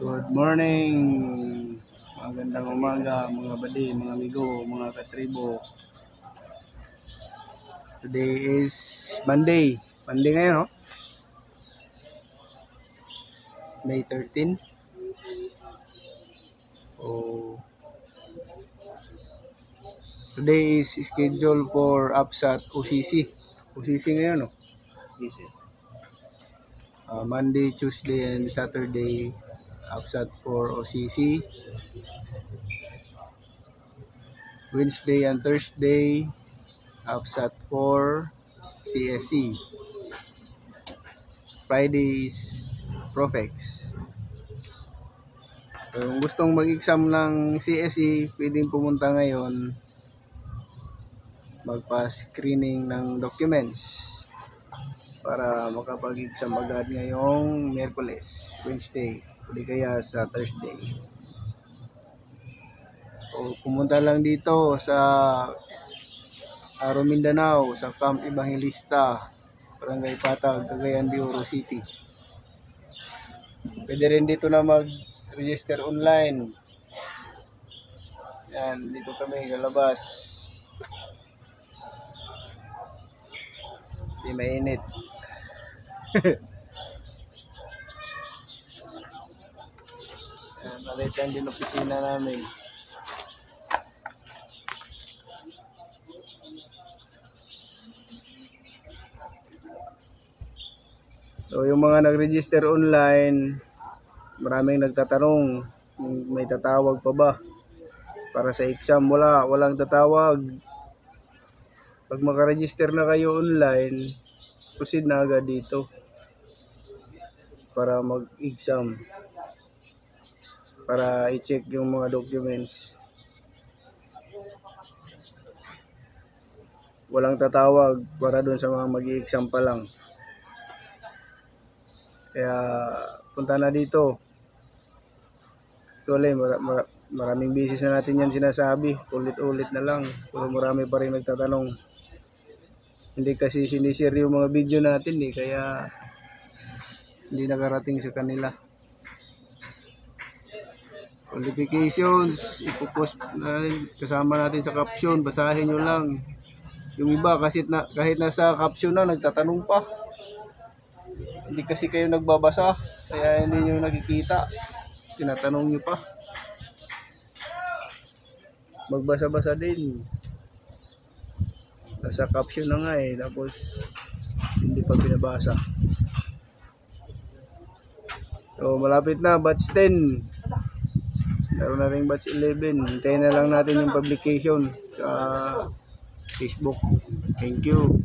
Good morning, magandang umaga mga badi, mga amigo, mga katribo. Today is Monday ngayon, no? May 13. Today is scheduled for APSAT OCC ngayon, no? Monday, Tuesday, and Saturday APSAT for OCC. Wednesday and Thursday APSAT for CSE. Friday is Profex. Kung gustong mag-exam ng CSE, pwedeng pumunta ngayon, magpa-screening ng documents para makapag-exam agad ngayong Miyerkules, Wednesday, o di kaya sa Thursday. O pumunta lang dito sa Aro, Mindanao, sa Camp Evangelista, Barangay Patag, Cagayan de Oro City. Pwede rin dito na mag-register online. Yan, dito kami sa labas. Di mainit. Yan, malitan din opisina namin. So yung mga nag-register online, maraming nagtatanong, may tatawag pa ba para sa exam? Walang tatawag. Pag makaregister na kayo online, proceed na agad dito para mag-exam, para i-check yung mga documents. Walang tatawag para doon sa mga mag-i-exam pa lang. Kaya punta na dito. Actually, maraming beses na natin yan sinasabi. Ulit-ulit na lang. Pero marami pa rin nagtatanong. Hindi kasi sinishare yung mga video natin kaya hindi nakarating sa kanila. Qualifications, ipopost na kasama natin sa caption. Basahin nyo lang. Yung iba kahit nasa caption na nagtatanong pa. Hindi kasi kayo nagbabasa, kaya hindi nyo nakikita. Tinatanong nyo pa. Magbasa-basa din. Nasa caption na nga tapos hindi pa binabasa. So malapit na, batch 10. Meron na rin batch 11. Hintayin na lang natin yung publication sa Facebook. Thank you.